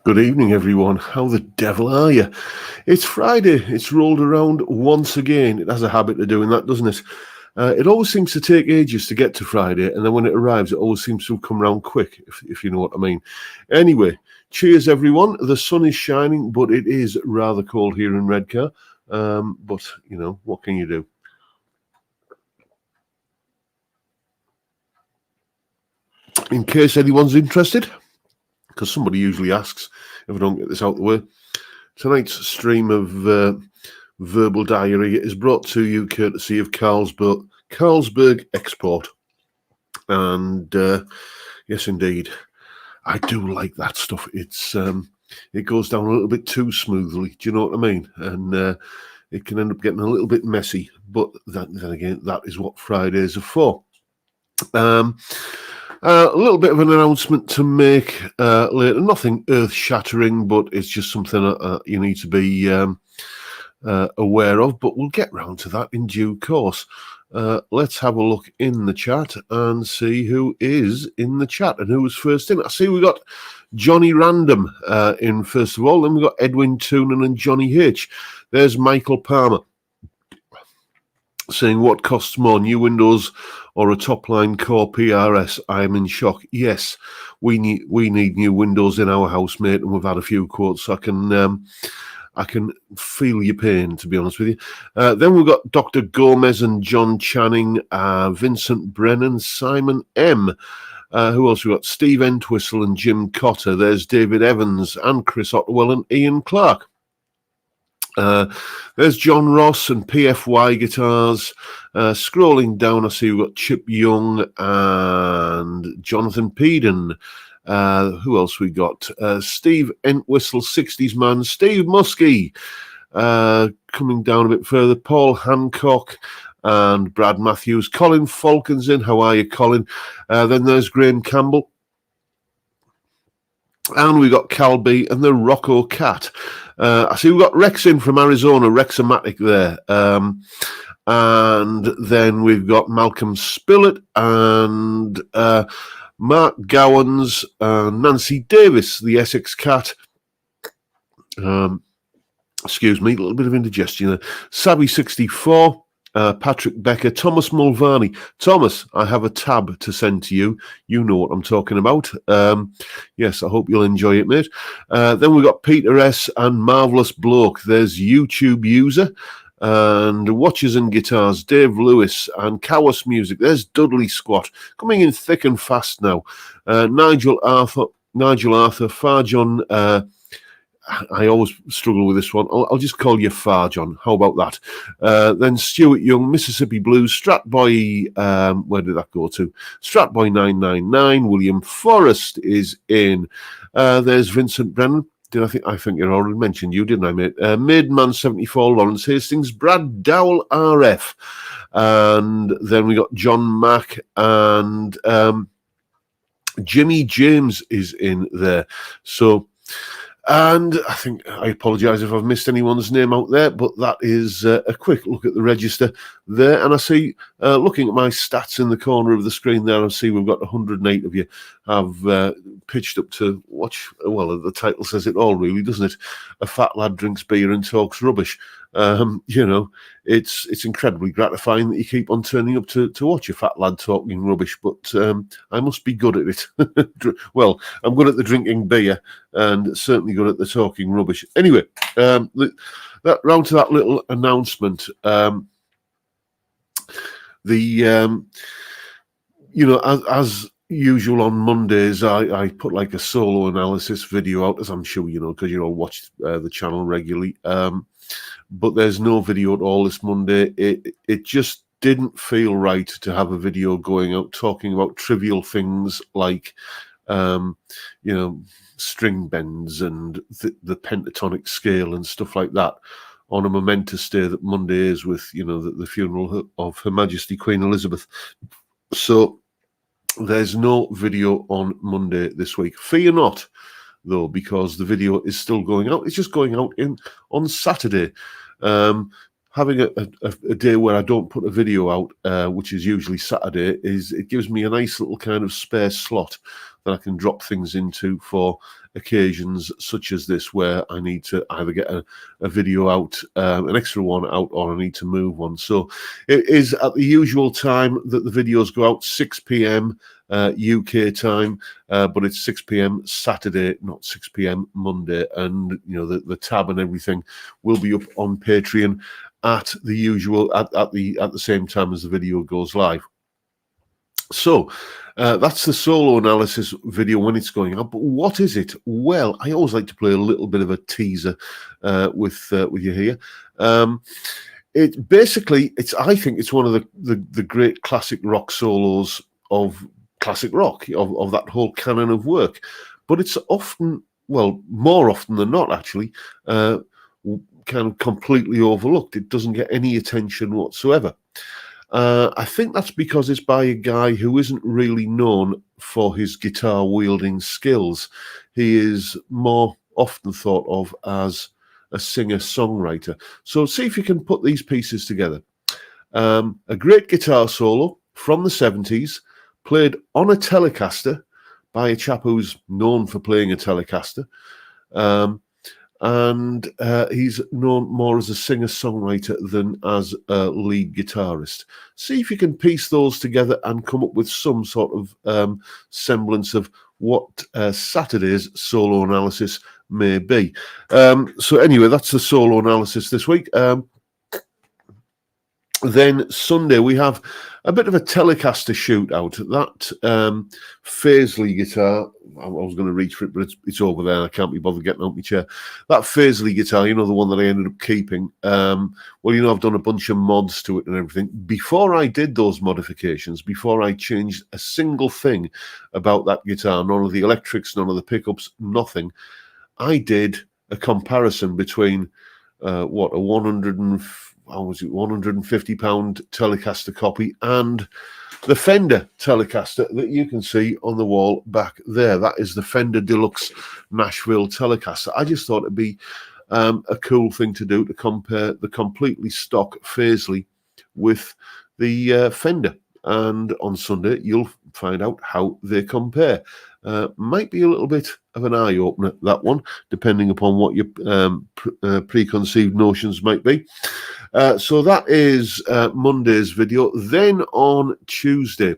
Good evening, everyone. How the devil are you? It's Friday. It's rolled around once again. It has a habit of doing that, doesn't it? It always seems to take ages to get to Friday, and then when it arrives, it always seems to come round quick, if you know what I mean. Anyway, cheers, everyone. The sun is shining, but it is rather cold here in Redcar. But, you know, what can you do? In case anyone's interested, because somebody usually asks if I don't get this out the way, tonight's stream of verbal diarrhea is brought to you courtesy of Carlsberg Export. And yes, indeed, I do like that stuff. It goes down a little bit too smoothly. Do you know what I mean? And it can end up getting a little bit messy. But then again, that is what Fridays are for. A little bit of an announcement to make later. Nothing earth-shattering, but it's just something you need to be aware of. But we'll get round to that in due course. Let's have a look in the chat and see who is in the chat and who was first in. I see we got Johnny Random in first of all. Then we've got Edwin Toonan and Johnny H. There's Michael Palmer saying, what costs more, new Windows or a top-line Core PRS? I am in shock. Yes, we need new Windows in our house, mate, and we've had a few quotes. So I can feel your pain, to be honest with you. Then we've got Dr. Gomez and John Channing, Vincent Brennan, Simon M. Who else we got? Steve Entwistle and Jim Cotter. There's David Evans and Chris Otterwell and Ian Clark. There's John Ross and PFY Guitars. Scrolling down, I see we've got Chip Young and Jonathan Peden. Who else we got? Steve Entwistle, 60s man. Steve Muskie. Coming down a bit further, Paul Hancock and Brad Matthews. Colin Falcons in. How are you, Colin? Then there's Graham Campbell. And we got Calby and the Rocco Cat. I see we've got Rex in from Arizona, Rexomatic there. And then we've got Malcolm Spillett and Mark Gowans and Nancy Davis, the Essex Cat. Excuse me, a little bit of indigestion there. Savvy64. Patrick Becker, Thomas Mulvaney. Thomas, I have a tab to send to you. You know what I'm talking about. Yes, I hope you'll enjoy it, mate. Then we've got Peter S. and Marvellous Bloke. There's YouTube User and Watches and Guitars, Dave Lewis and Cowas Music. There's Dudley Squat, coming in thick and fast now. Nigel Arthur, Farjon. I always struggle with this one. I'll just call you Farjon. How about that? Then Stuart Young, Mississippi Blues, Stratboy. Where did that go to? Stratboy 999. William Forrest is in. There's Vincent Brennan. I think you already mentioned you, didn't I, mate? Maidman 74, Lawrence Hastings, Brad Dowell RF, and then we got John Mack and Jimmy James is in there. So. And I think I apologise if I've missed anyone's name out there, but that is a quick look at the register there. And I see, looking at my stats in the corner of the screen there, I see we've got 108 of you have pitched up to watch. Well, the title says it all, really, doesn't it? A fat lad drinks beer and talks rubbish. You know, it's incredibly gratifying that you keep on turning up to watch a fat lad talking rubbish, but I must be good at it. Well, I'm good at the drinking beer and certainly good at the talking rubbish. Anyway, round to that little announcement. You know, as usual on Mondays, I put like a solo analysis video out, as I'm sure you know, because you all watch the channel regularly. But there's no video at all this Monday. It just didn't feel right to have a video going out talking about trivial things like, you know, string bends and the pentatonic scale and stuff like that on a momentous day that Monday is with, you know, the funeral of Her Majesty Queen Elizabeth. So there's no video on Monday this week. Fear not, though, because the video is still going out. It's just going out on Saturday. Having a day where I don't put a video out, which is usually Saturday, it gives me a nice little kind of spare slot that I can drop things into for occasions such as this, where I need to either get a video out, an extra one out, or I need to move one. So it is at the usual time that the videos go out, 6 p.m. UK time, but it's 6 p.m. Saturday, not 6 p.m. Monday, and the tab and everything will be up on Patreon at the usual at the same time as the video goes live. So that's the solo analysis video when it's going up. But what is it? Well, I always like to play a little bit of a teaser with you here. I think it's one of the great classic rock solos of classic rock, of that whole canon of work. But it's often, well, more often than not, actually, kind of completely overlooked. It doesn't get any attention whatsoever. I think that's because it's by a guy who isn't really known for his guitar wielding skills. He is more often thought of as a singer-songwriter. So see if you can put these pieces together. A great guitar solo from the 70s, played on a Telecaster by a chap who's known for playing a Telecaster. And he's known more as a singer-songwriter than as a lead guitarist. See if you can piece those together and come up with some sort of semblance of what Saturday's solo analysis may be. So anyway, that's the solo analysis this week. Then Sunday, we have a bit of a Telecaster shootout. That Paisley guitar, I was going to reach for it, but it's over there. I can't be bothered getting out my chair. That Paisley guitar, the one that I ended up keeping. Well, I've done a bunch of mods to it and everything. Before I did those modifications, before I changed a single thing about that guitar, none of the electrics, none of the pickups, nothing, I did a comparison between a 150 pound Telecaster copy and the Fender Telecaster that you can see on the wall back there. That is the Fender Deluxe Nashville Telecaster. I just thought it'd be a cool thing to do, to compare the completely stock Paisley with the Fender. And on Sunday, you'll find out how they compare. Might be a little bit of an eye-opener, that one, depending upon what your preconceived notions might be. So that is Monday's video. Then on Tuesday,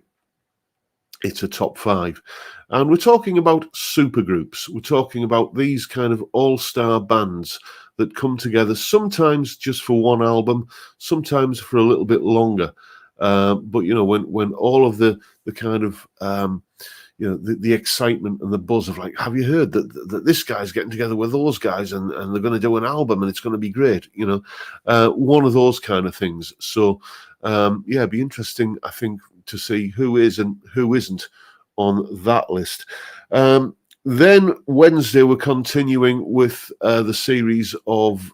it's a top 5. And we're talking about supergroups. We're talking about these kind of all-star bands that come together, sometimes just for one album, sometimes for a little bit longer. But, when all of the kind of... the excitement and the buzz of like, have you heard that this guy's getting together with those guys and they're going to do an album and it's going to be great, one of those kind of things. So, it'd be interesting, I think, to see who is and who isn't on that list. Then Wednesday, we're continuing with the series of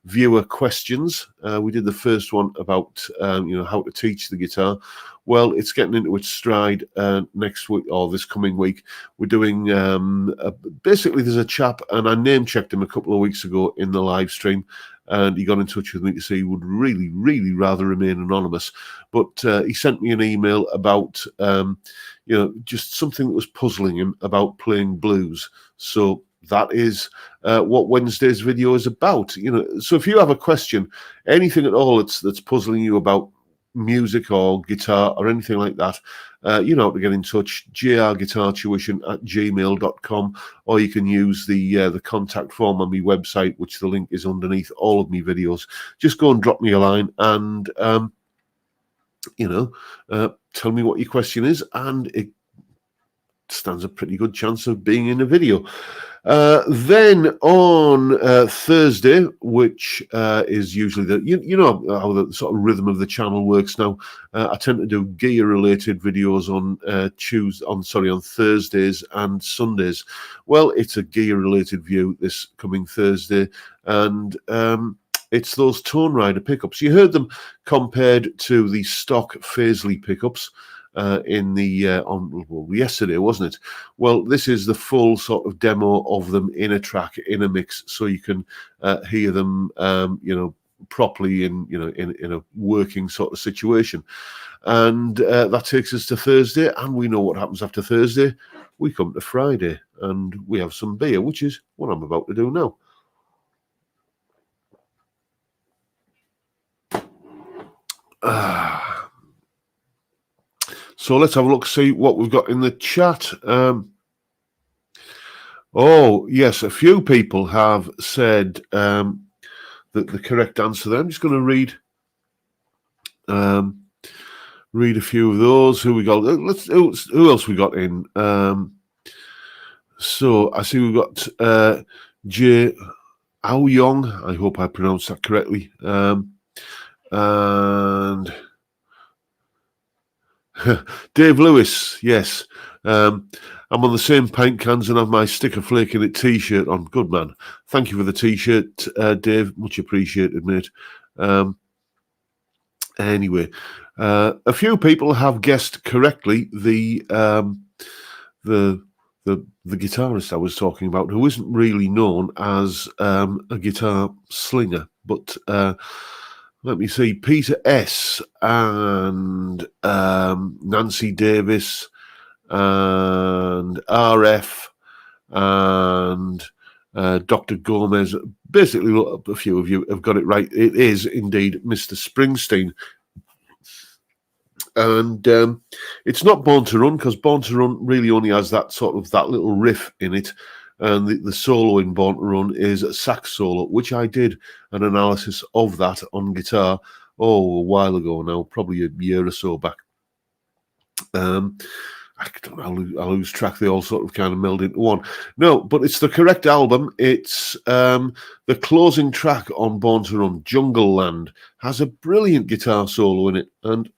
viewer questions. We did the first one about, how to teach the guitar. Well, it's getting into its stride next week, or this coming week. We're doing, basically, there's a chap, and I name-checked him a couple of weeks ago in the live stream, and he got in touch with me to say he would really, really rather remain anonymous. But he sent me an email about, just something that was puzzling him about playing blues. So that is what Wednesday's video is about. So if you have a question, anything at all that's puzzling you about music or guitar or anything like that, you know how to get in touch, jrguitartuition@gmail.com, or you can use the contact form on my website, which the link is underneath all of my videos. Just go and drop me a line and, tell me what your question is, and it stands a pretty good chance of being in a video. Then on Thursday, which is usually how the sort of rhythm of the channel works now. I tend to do gear-related videos on Thursdays and Sundays. Well, it's a gear-related view this coming Thursday, and it's those Tone Rider pickups. You heard them compared to the stock Paisley pickups in the yesterday, wasn't it? Well, this is the full sort of demo of them in a track, in a mix, so you can hear them, properly in a working sort of situation. And that takes us to Thursday, and we know what happens after Thursday. we come to Friday and we have some beer, which is what I'm about to do now. So let's have a look, see what we've got in the chat. Oh, yes, a few people have said that the correct answer there. I'm just going to read a few of those. Who we got? Who else we got in? So I see we've got Jay Aoyong. I hope I pronounced that correctly. And Dave Lewis, yes. I'm on the same pint cans and have my sticker flake in it t-shirt on. Good man. Thank you for the t-shirt, Dave. Much appreciated, mate. Anyway, a few people have guessed correctly the guitarist I was talking about, who isn't really known as a guitar slinger, but let me see, Peter S. and Nancy Davis and RF and Dr. Gomez. Basically, a few of you have got it right. It is indeed Mr. Springsteen. And it's not Born to Run, because Born to Run really only has that little riff in it. And the solo in Born to Run is a sax solo, which I did an analysis of that on guitar, a while ago now, probably a year or so back. I don't know, I lose track. They all sort of kind of meld into one. No, but it's the correct album. It's the closing track on Born to Run, Jungle Land, has a brilliant guitar solo in it. And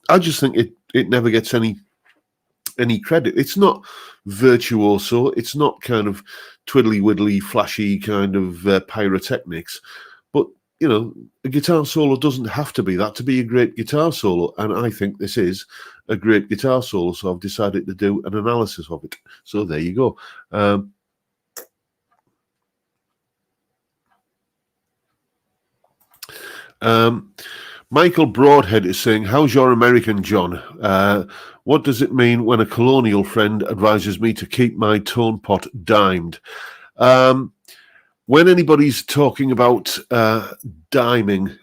I just think it never gets any credit. It's not virtuoso. It's not kind of twiddly-widdly, flashy kind of pyrotechnics. But, you know, a guitar solo doesn't have to be that to be a great guitar solo. And I think this is a great guitar solo. So I've decided to do an analysis of it. So there you go. Michael Broadhead is saying, how's your American, John? What does it mean when a colonial friend advises me to keep my tone pot dimed? When anybody's talking about diming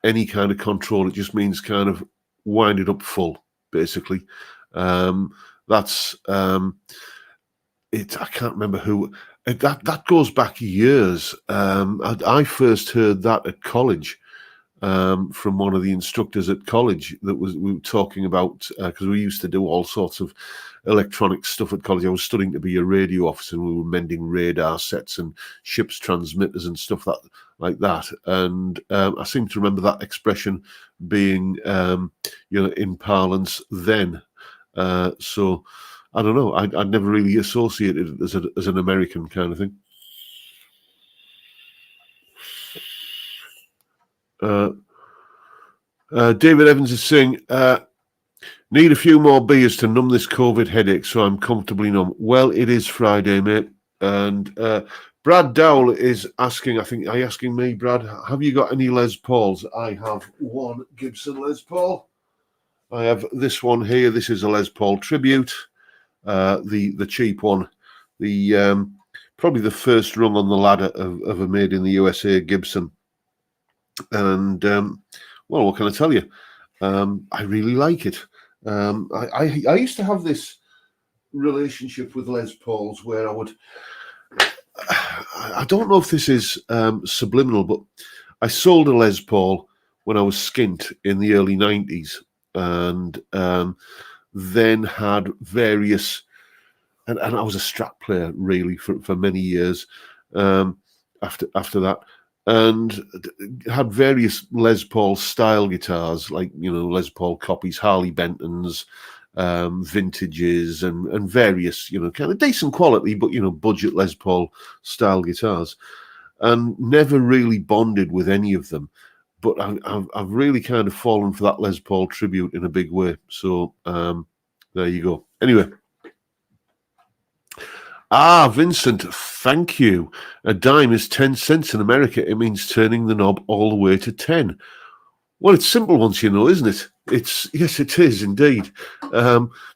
any kind of control, it just means kind of wind it up full, basically. That's it. I can't remember who. That goes back years. I first heard that at college. From one of the instructors at college we were talking about, because we used to do all sorts of electronic stuff at college. I was studying to be a radio officer, and we were mending radar sets and ship's transmitters and stuff like that. And I seem to remember that expression being, in parlance then. So I don't know. I'd never really associated it as an American kind of thing. David Evans is saying, need a few more beers to numb this COVID headache so I'm comfortably numb. Well, it is Friday, mate. And Brad Dowell is asking, are you asking me, Brad, have you got any Les Pauls? I have one Gibson Les Paul. I have this one here. This is a Les Paul Tribute, the cheap one. The probably the first rung on the ladder of a made in the USA Gibson. And well, what can I tell you? I really like it. I used to have this relationship with Les Pauls where I don't know if this is subliminal, but I sold a Les Paul when I was skint in the early 90s, and then had various, and I was a Strat player really for many years after that. And had various Les Paul style guitars, like, Les Paul copies, Harley Bentons, vintages, and various, kind of decent quality, but, budget Les Paul style guitars, and never really bonded with any of them. But I've really kind of fallen for that Les Paul tribute in a big way. So there you go. Anyway. Vincent, thank you. A dime is 10 cents in America. It means turning the knob all the way to 10. Well, it's simple once you know, isn't it? Yes, it is indeed.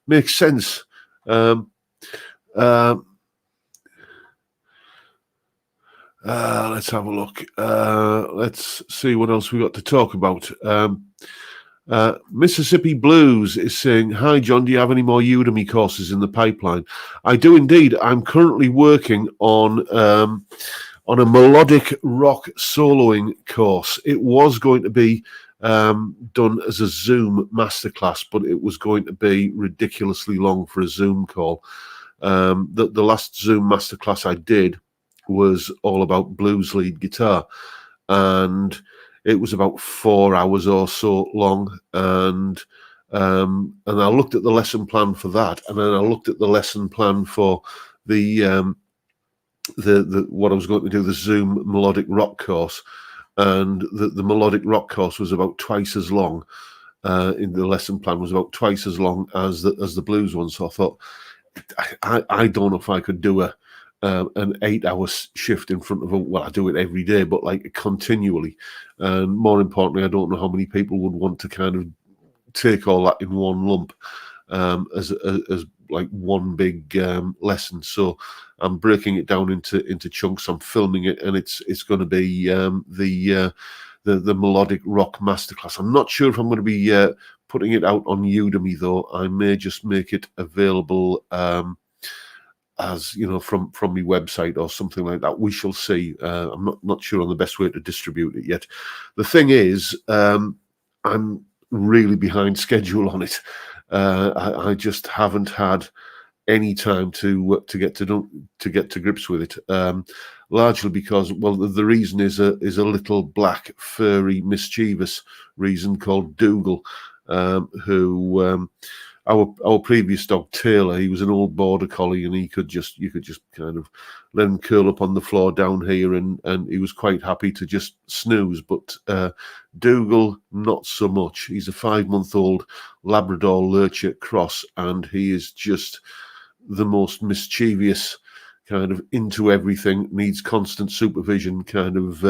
Makes sense. Let's have a look. Let's see what else we got to talk about. Mississippi Blues is saying, "Hi John, do you have any more Udemy courses in the pipeline?" I do indeed. I'm currently working on a melodic rock soloing course. It was going to be done as a Zoom masterclass, but it was going to be ridiculously long for a Zoom call. The last Zoom masterclass I did was all about blues lead guitar, and it was about 4 hours or so long. And I looked at the lesson plan for that, and then I looked at the lesson plan for the what I was going to do, the Zoom melodic rock course, and the melodic rock course was about twice as long. In the lesson plan was about twice as long as the blues one. So I thought, I don't know if I could do an 8-hour shift in front of well, I do it every day, but like continually. And more importantly, I don't know how many people would want to kind of take all that in one lump as like one big lesson. So I'm breaking it down into chunks. I'm filming it, and it's going to be the melodic rock masterclass. I'm not sure if I'm going to be putting it out on Udemy though. I may just make it available as from my website or something like that. We shall see. I'm not sure on the best way to distribute it yet. The thing is, I'm really behind schedule on it. I just haven't had any time to get to grips with it. Largely because, well, the reason is a little black, furry, mischievous reason called Dougal, who our previous dog Taylor, he was an old border collie, and you could just kind of let him curl up on the floor down here, and he was quite happy to just snooze. But Dougal, not so much. He's a 5-month-old Labrador Lurcher cross, and he is just the most mischievous, kind of into everything, needs constant supervision kind of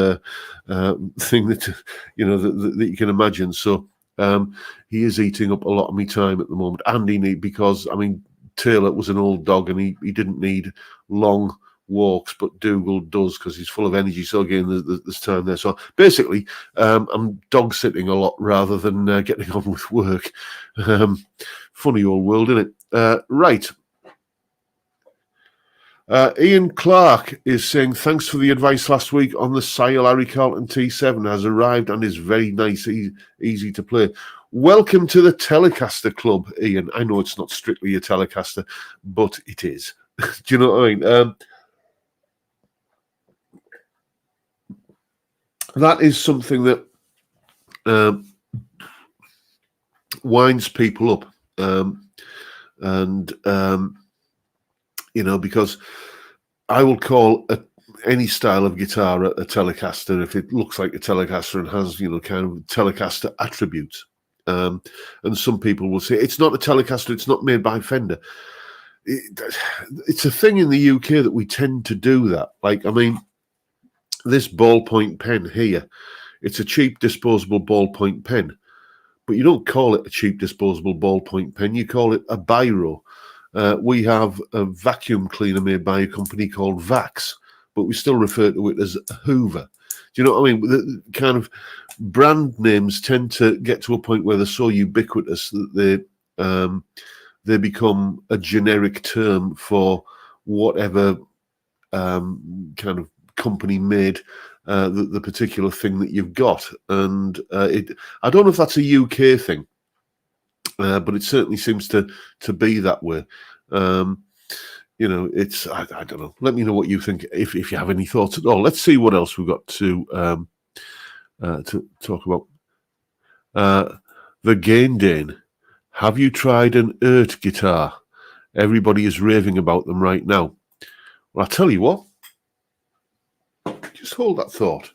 thing that that you can imagine. So he is eating up a lot of my time at the moment, and because I mean Taylor was an old dog, and he didn't need long walks, but Dougal does, because he's full of energy. So again, there's time there. So basically, I'm dog sitting a lot rather than getting on with work. Funny old world, isn't it? Right. Ian Clark is saying, "Thanks for the advice last week on the Sile Harry Carlton T7. Has arrived and is very nice, easy to play. Welcome to the Telecaster Club, Ian." I know it's not strictly a Telecaster, but it is. Do you know what I mean? That is something that winds people up, because I will call any style of guitar a Telecaster if it looks like a Telecaster and has, kind of Telecaster attributes. And some people will say, it's not a Telecaster, it's not made by Fender. It's a thing in the UK that we tend to do that. Like, I mean, this ballpoint pen here, it's a cheap disposable ballpoint pen. But you don't call it a cheap disposable ballpoint pen, you call it a biro. We have a vacuum cleaner made by a company called Vax, but we still refer to it as a Hoover. Do you know what I mean? The kind of brand names tend to get to a point where they're so ubiquitous that they become a generic term for whatever kind of company made the particular thing that you've got. And I don't know if that's a UK thing. But it certainly seems to be that way. It's I don't know. Let me know what you think if you have any thoughts at all. Let's see what else we've got to talk about. The Gain Dane. Have you tried an Ert guitar? Everybody is raving about them right now. Well, I'll tell you what. Just hold that thought.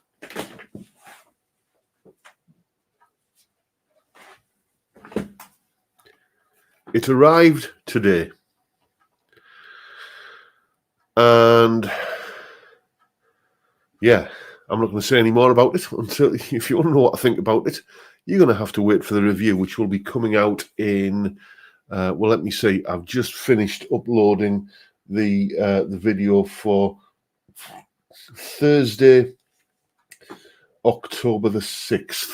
It arrived today, and yeah, I'm not going to say any more about it until, if you want to know what I think about it, you're going to have to wait for the review, which will be coming out in, well, let me see, I've just finished uploading the video for Thursday, October the 6th.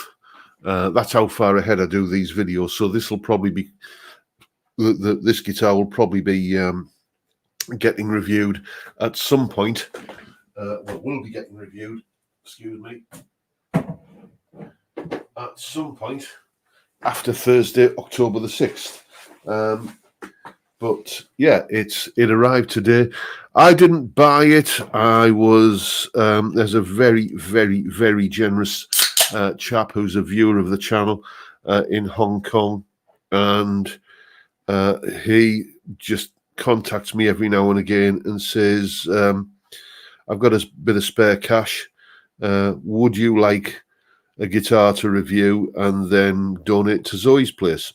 That's how far ahead I do these videos. So this will probably be this guitar will probably be getting reviewed at some point. Well, will be getting reviewed. Excuse me. At some point after Thursday, October the 6th. But yeah, it arrived today. I didn't buy it. I was there's a very, very, very generous chap who's a viewer of the channel in Hong Kong, and he just contacts me every now and again and says, I've got a bit of spare cash. Would you like a guitar to review and then donate to Zoe's place?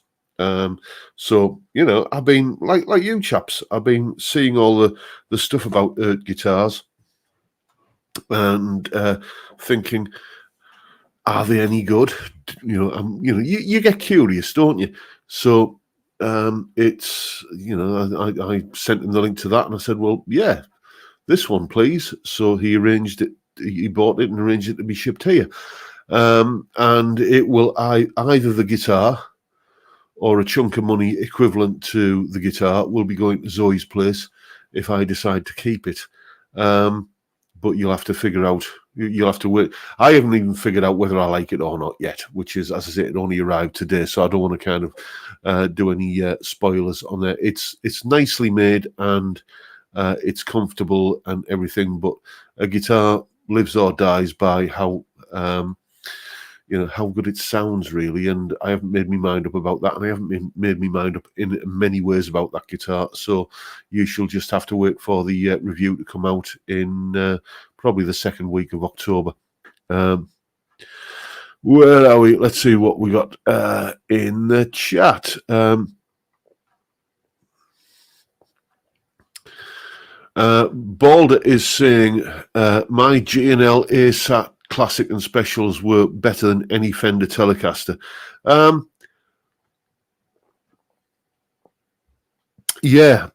So, you know, I've been like you chaps, I've been seeing all the stuff about guitars and thinking, are they any good? You know, you get curious, don't you? So it's, you know, I sent him the link to that and I said, well, yeah, this one, please. So he arranged it. He bought it and arranged it to be shipped here. And it will either the guitar or a chunk of money equivalent to the guitar will be going to Zoe's place if I decide to keep it. But you'll have to figure out, you'll have to wait. I haven't even figured out whether I like it or not yet, which is, as I say, it only arrived today, so I don't want to kind of do any spoilers on there. It's nicely made and it's comfortable and everything, but a guitar lives or dies by how you know, how good it sounds, really. And I haven't made my mind up about that, and I haven't made my mind up in many ways about that guitar. So you shall just have to wait for the review to come out in probably the second week of October. Where are we? Let's see what we got in the chat. Balder is saying, my G&L ASAT Classic and Specials were better than any Fender Telecaster. Yeah.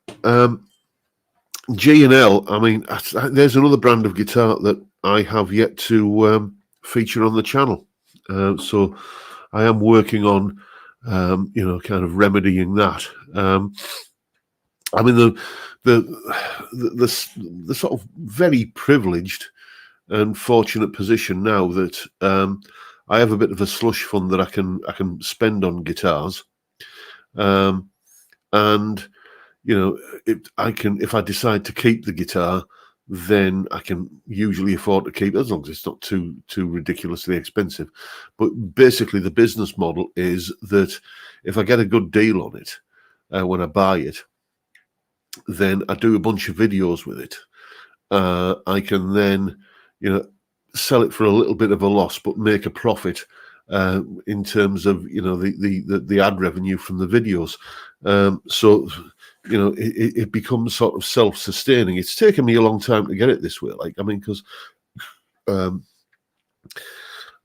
G&L, I mean, there's another brand of guitar that I have yet to feature on the channel. So I am working on, you know, kind of remedying that. I mean, the sort of very privileged and fortunate position now that I have a bit of a slush fund that I can spend on guitars, and you know, if I decide to keep the guitar, then I can usually afford to keep it as long as it's not too ridiculously expensive. But basically, the business model is that if I get a good deal on it when I buy it, then I do a bunch of videos with it. I can then, you know, sell it for a little bit of a loss, but make a profit in terms of, you know, the ad revenue from the videos. So, you know, it becomes sort of self-sustaining. It's taken me a long time to get it this way. Like, I mean, because, I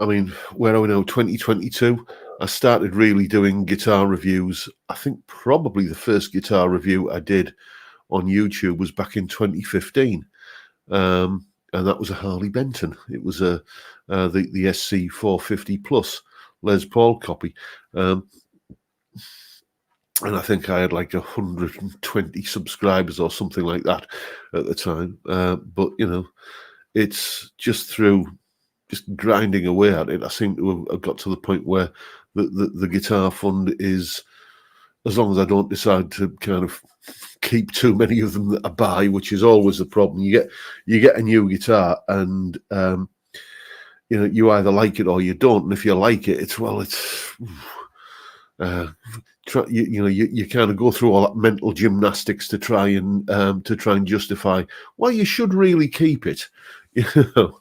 mean, where are we now? 2022. I started really doing guitar reviews. I think probably the first guitar review I did on YouTube was back in 2015. And that was a Harley Benton. It was the SC 450 Plus Les Paul copy. And I think I had like 120 subscribers or something like that at the time. But, you know, it's just through just grinding away at it, I seem to have got to the point where the guitar fund is, as long as I don't decide to kind of keep too many of them that I buy, which is always the problem. You get a new guitar and you know, you either like it or you don't. And if you like it, it's you kind of go through all that mental gymnastics to try and justify why you should really keep it. You know.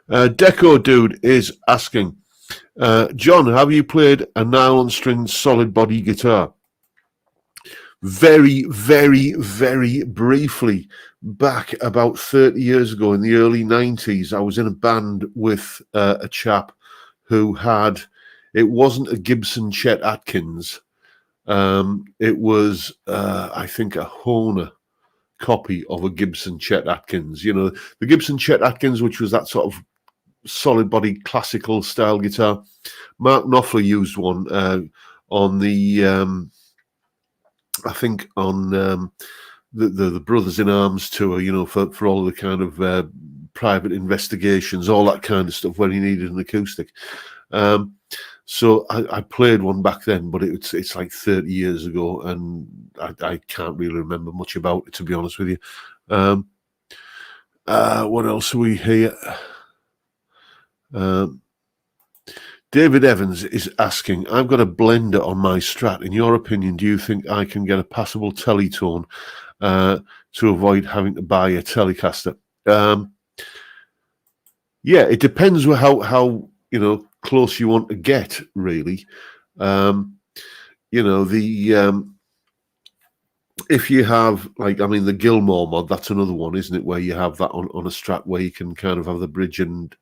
Deco Dude is asking, John, have you played a nylon string solid body guitar? Very, very, very briefly, back about 30 years ago in the early 90s, I was in a band with a chap who had, it wasn't a Gibson Chet Atkins. It was, I think, a Hohner copy of a Gibson Chet Atkins. You know, the Gibson Chet Atkins, which was that sort of solid body classical style guitar. Mark Knopfler used one on the, I think, on the Brothers in Arms tour, you know, for all the kind of private investigations, all that kind of stuff, where he needed an acoustic. So I played one back then, but it's like 30 years ago, and I can't really remember much about it, to be honest with you. What else are we here? David Evans is asking, I've got a blender on my Strat. In your opinion, do you think I can get a passable Teletone to avoid having to buy a Telecaster? Yeah, it depends how you know, close you want to get, really. You know, if you have, like, I mean, the Gilmore mod, that's another one, isn't it, where you have that on a Strat where you can kind of have the bridge and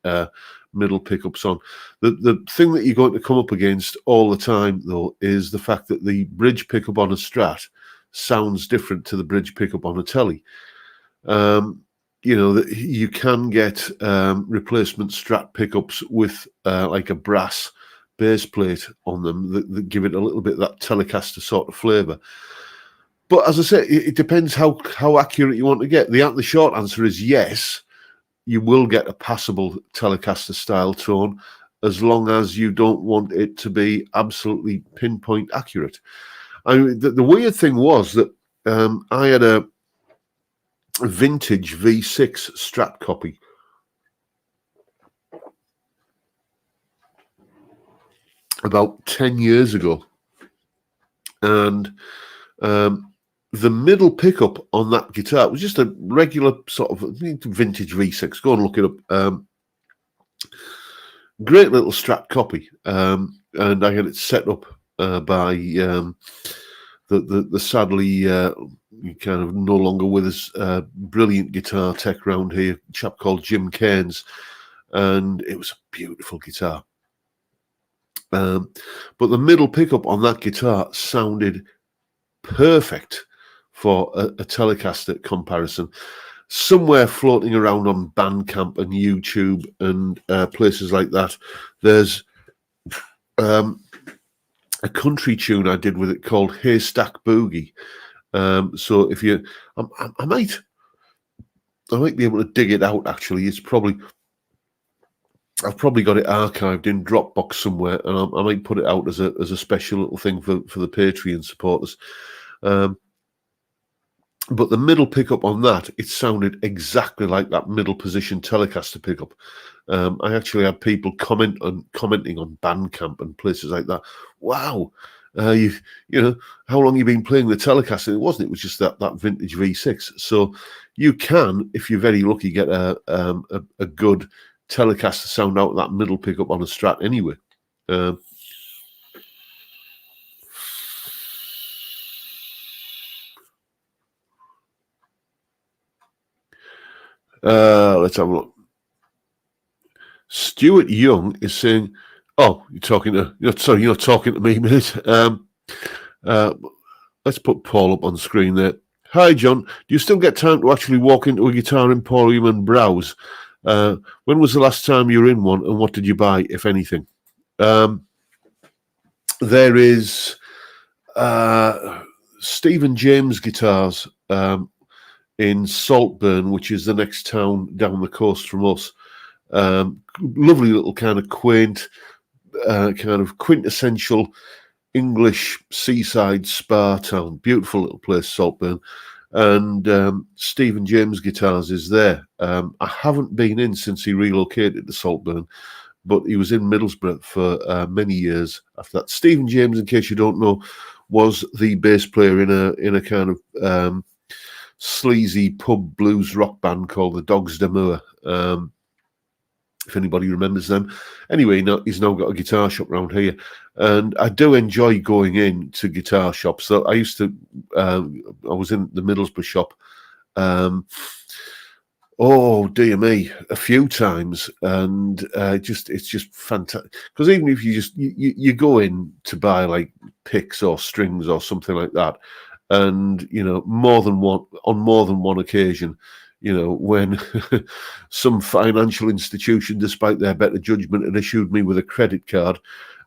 middle pickups on. The thing that you're going to come up against all the time, though, is the fact that the bridge pickup on a Strat sounds different to the bridge pickup on a Tele. You know, that you can get replacement Strat pickups with like a brass base plate on them that give it a little bit of that Telecaster sort of flavour. But as I say, it depends how accurate you want to get. The short answer is yes, you will get a passable Telecaster style tone, as long as you don't want it to be absolutely pinpoint accurate. I mean, the weird thing was that I had a vintage V6 Strat copy. About 10 years ago. And the middle pickup on that guitar was just a regular sort of vintage V6. Go and look it up. Great little Strat copy. And I had it set up by the sadly kind of no longer with us brilliant guitar tech round here, a chap called Jim Cairns, and it was a beautiful guitar. But the middle pickup on that guitar sounded perfect for a Telecaster comparison. Somewhere floating around on Bandcamp and YouTube and places like that, there's a country tune I did with it called Haystack Boogie. So if you, I might be able to dig it out. Actually, I've probably got it archived in Dropbox somewhere, and I might put it out as a special little thing for the Patreon supporters. But the middle pickup on that, it sounded exactly like that middle position Telecaster pickup. I actually had people commenting on Bandcamp and places like that. Wow, you know, how long you been playing the Telecaster? It wasn't. It was just that vintage V6. So you can, if you're very lucky, get a good Telecaster sound out of that middle pickup on a Strat anyway. Let's have a look. Stuart Young is saying, "Oh, you're talking to me, mate." Let's put Paul up on screen there. Hi, John. Do you still get time to actually walk into a guitar emporium and browse? When was the last time you were in one, and what did you buy, if anything? There is Stephen James Guitars in Saltburn, which is the next town down the coast from us. Lovely little kind of quaint, kind of quintessential English seaside spa town. Beautiful little place, Saltburn. And Stephen James Guitars is there. I haven't been in since he relocated to Saltburn, but he was in Middlesbrough for many years after that. Stephen James, in case you don't know, was the bass player in a kind of sleazy pub blues rock band called the Dogs d'Amour. If anybody remembers them. Anyway, he's now got a guitar shop around here, and I do enjoy going in to guitar shops. So I used to, I was in the Middlesbrough shop Oh dear me, a few times, and it's just fantastic. Because even if you go in to buy like picks or strings or something like that, and more than one occasion, when some financial institution, despite their better judgment, had issued me with a credit card,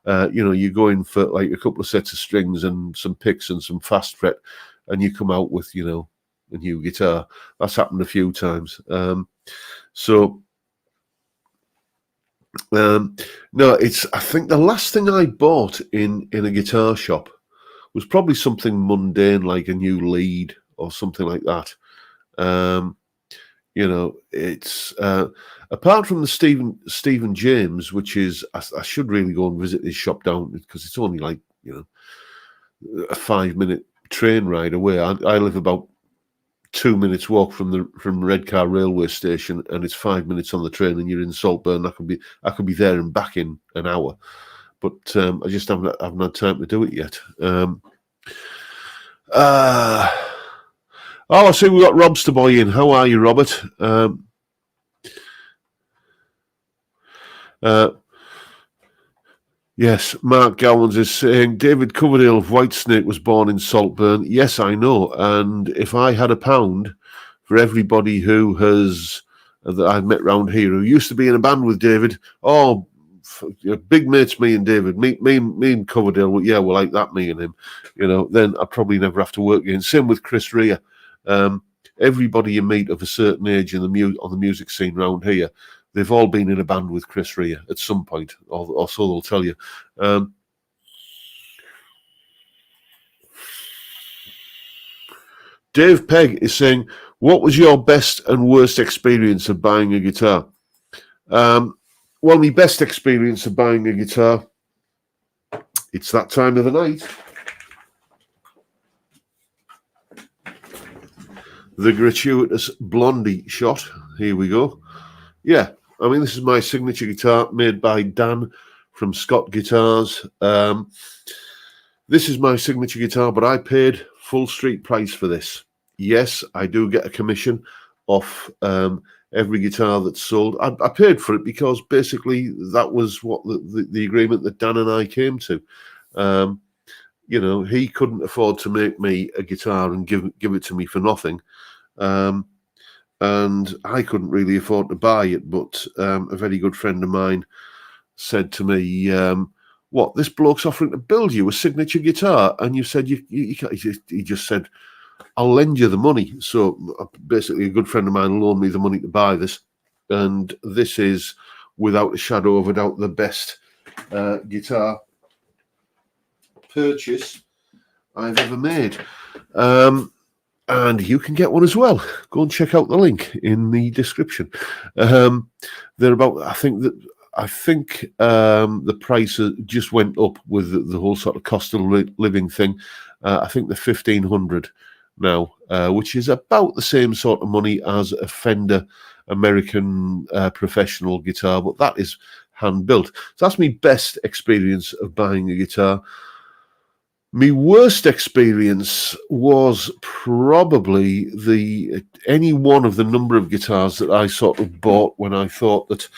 you go in for like a couple of sets of strings and some picks and some fast fret, and you come out with a new guitar. That's happened a few times. So no, I think the last thing I bought in a guitar shop was probably something mundane like a new lead or something like that. It's apart from the Stephen James, which is I should really go and visit his shop down because it's only like a 5-minute train ride away. I live about 2 minutes walk from Redcar railway station, and it's 5 minutes on the train, and you're in Saltburn. I could be there and back in an hour, but I just haven't had time to do it yet. I see we've got Robster Boy in. How are you, Robert? Yes, Mark Gowans is saying David Coverdale of Whitesnake was born in Saltburn. Yes, I know. And if I had £1 for everybody who that I've met round here who used to be in a band with David, big mates, me and David, me and Coverdale, we're like that, me and him, then I'd probably never have to work again. Same with Chris Rea. Everybody you meet of a certain age on the music scene round here, they've all been in a band with Chris Rea at some point, or so they'll tell you. Dave Pegg is saying, what was your best and worst experience of buying a guitar? Well, my best experience of buying a guitar, it's that time of the night. The gratuitous Blondie shot. Here we go. Yeah, I mean, this is my signature guitar made by Dan from Scott Guitars. This is my signature guitar, but I paid full street price for this. Yes, I do get a commission off every guitar that's sold. I paid for it because basically that was what the agreement that Dan and I came to. He couldn't afford to make me a guitar and give it to me for nothing. And I couldn't really afford to buy it, but a very good friend of mine said to me, what, this bloke's offering to build you a signature guitar? And you said, you can't. He just said, I'll lend you the money. So basically a good friend of mine loaned me the money to buy this. And this is, without a shadow of a doubt, the best guitar purchase I've ever made. And you can get one as well. Go and check out the link in the description. They're about, I think the price just went up with the whole sort of cost of living thing. I think they're $1,500 now, which is about the same sort of money as a Fender American professional guitar, but that is hand built. So that's my best experience of buying a guitar. My worst experience was probably any one of the number of guitars that I sort of bought when I thought that,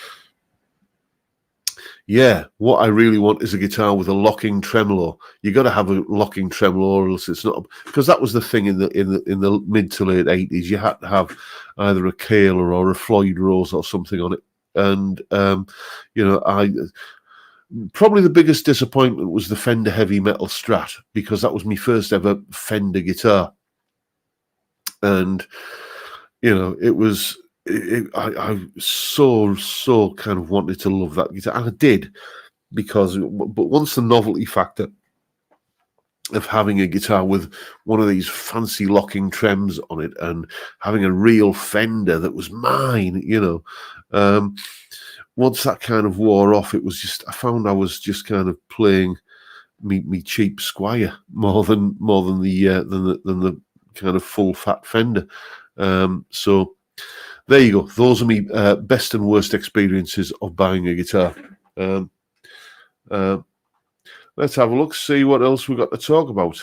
what I really want is a guitar with a locking tremolo. You got to have a locking tremolo, or else it's not. Because that was the thing in the mid to late 80s. You had to have either a Kahler or a Floyd Rose or something on it, and probably the biggest disappointment was the Fender Heavy Metal Strat, because that was my first ever Fender guitar. And, it was, I so kind of wanted to love that guitar. And I did, but once the novelty factor of having a guitar with one of these fancy locking trems on it and having a real Fender that was mine, once that kind of wore off, it was just, I found I was just kind of playing me cheap Squire more than the kind of full fat Fender. So there you go. Those are my best and worst experiences of buying a guitar. Let's have a look, see what else we've got to talk about.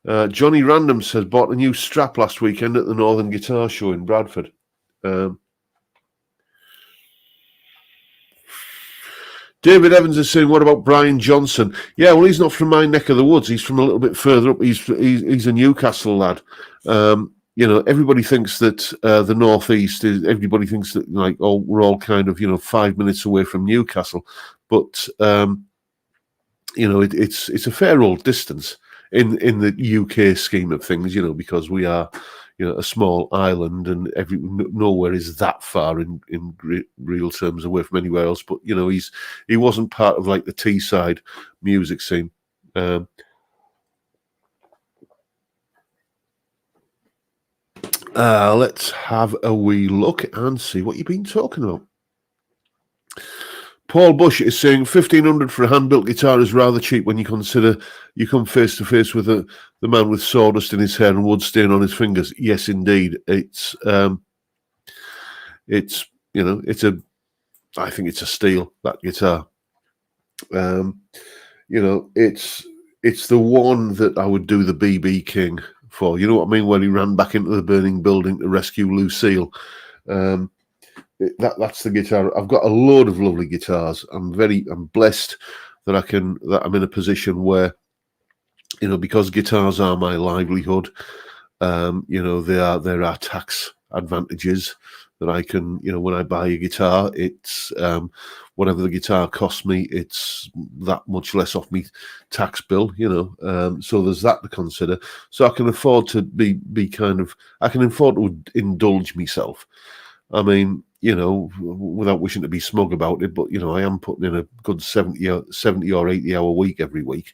Johnny Random says, bought a new strap last weekend at the Northern Guitar Show in Bradford. David Evans is saying, what about Brian Johnson? Yeah, well, he's not from my neck of the woods. He's from a little bit further up. He's a Newcastle lad. Everybody thinks that the Northeast is, everybody thinks that, like, oh, we're all kind of, 5 minutes away from Newcastle. But, it's a fair old distance in the UK scheme of things, because we are, a small island, and nowhere is that far in real terms away from anywhere else. But he wasn't part of like the Teesside music scene. Let's have a wee look and see what you've been talking about. Paul Bush is saying $1,500 for a hand-built guitar is rather cheap when you consider you come face to face with the man with sawdust in his hair and wood stain on his fingers. Yes, indeed. I think it's a steal, that guitar. It's the one that I would do the BB King for. You know what I mean? When he ran back into the burning building to rescue Lucille. That's the guitar. I've got a load of lovely guitars. I'm blessed that I'm in a position where, because guitars are my livelihood, there are tax advantages that I can, when I buy a guitar, it's whatever the guitar costs me, it's that much less off me tax bill, so there's that to consider. So I can afford to I can afford to indulge myself. I mean, without wishing to be smug about it, but, I am putting in a good 70 or 80-hour week every week.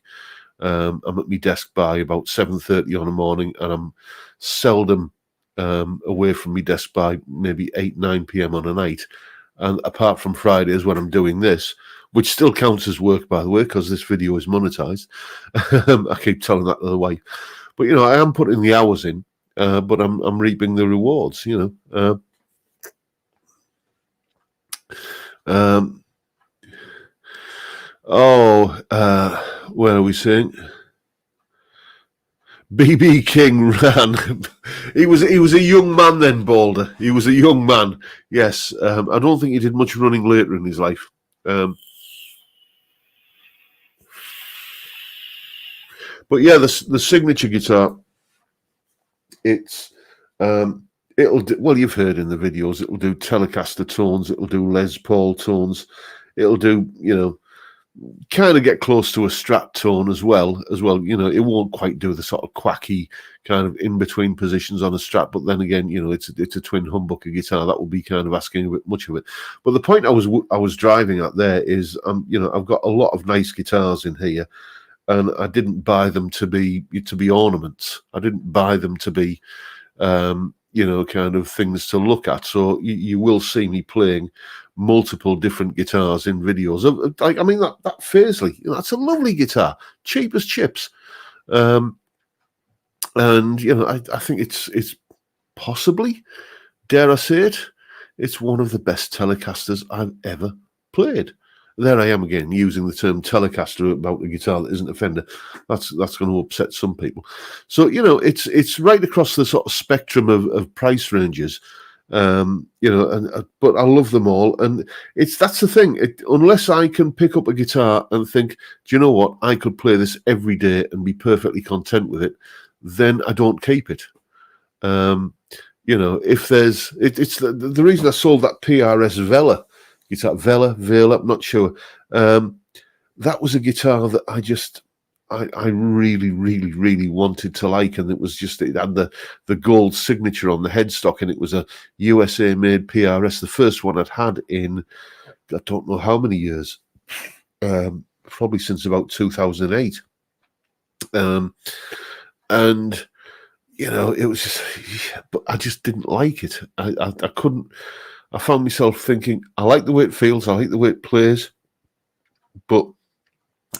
I'm at my desk by about 7:30 on a morning, and I'm seldom away from my desk by maybe 8-9 p.m. on a night. And apart from Fridays when I'm doing this, which still counts as work, by the way, because this video is monetized. I keep telling that to the wife. But, I am putting the hours in, but I'm reaping the rewards, where are we saying? BB King ran. he was a young man then, Balder. He was a young man. Yes. I don't think he did much running later in his life. But yeah, the signature guitar. It's it'll do, well, you've heard in the videos, it'll do Telecaster tones, it'll do Les Paul tones, it'll do, kind of get close to a Strat tone as well. It won't quite do the sort of quacky kind of in-between positions on a Strat, but then again, it's a twin humbucker guitar. That would be kind of asking a bit much of it. But the point I was driving at there is, I've got a lot of nice guitars in here, and I didn't buy them to be ornaments. I didn't buy them to be kind of things to look at. So you will see me playing multiple different guitars in videos. That Faisley, that's a lovely guitar, cheap as chips. And I think it's possibly, dare I say it, it's one of the best Telecasters I've ever played. There I am again using the term Telecaster about a guitar that isn't a Fender. That's going to upset some people. So it's right across the sort of spectrum of price ranges. But I love them all, and that's the thing. Unless I can pick up a guitar and think, do you know what, I could play this every day and be perfectly content with it, then I don't keep it. If there's it's the reason I sold that PRS Vela. Vela, I'm not sure. That was a guitar that I really, really, really wanted to like, and it had the gold signature on the headstock, and it was a USA made PRS, the first one I'd had in I don't know how many years, probably since about 2008. And it was just, but I just didn't like it. I couldn't. I found myself thinking, I like the way it feels, I like the way it plays, but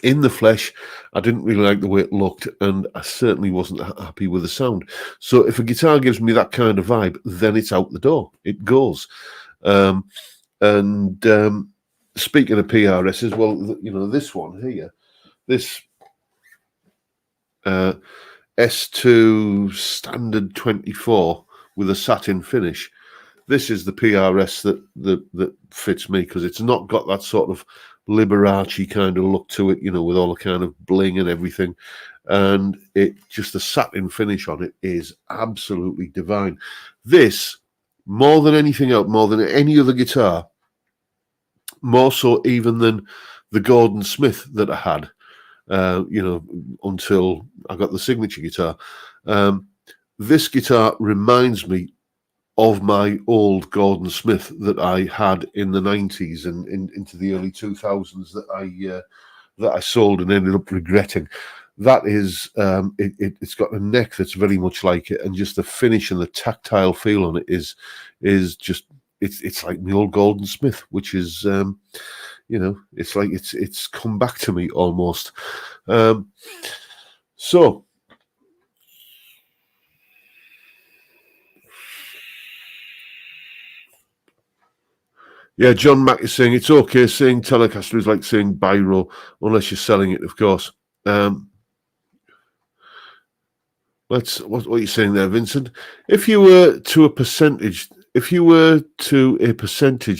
in the flesh, I didn't really like the way it looked, and I certainly wasn't happy with the sound. So if a guitar gives me that kind of vibe, then it's out the door. It goes. Speaking of PRSs, well, this one here, this S2 standard 24 with a satin finish. This is the PRS that fits me, because it's not got that sort of Liberace kind of look to it, you know, with all the kind of bling and everything. And it just, the satin finish on it is absolutely divine. This, more than anything else, more than any other guitar, more so even than the Gordon Smith that I had, you know, until I got the signature guitar. This guitar reminds me of my old Gordon Smith that I had in the 90s and into the early 2000s that I sold and ended up regretting. That is, it's got a neck that's very much like it, and just the finish and the tactile feel on it is just, it's like my old Gordon Smith, which is, you know, it's like it's come back to me almost. So yeah, John Mack is saying it's okay. Saying Telecaster is like saying Biro, unless you're selling it, of course. What you're saying there, Vincent? If you were to a percentage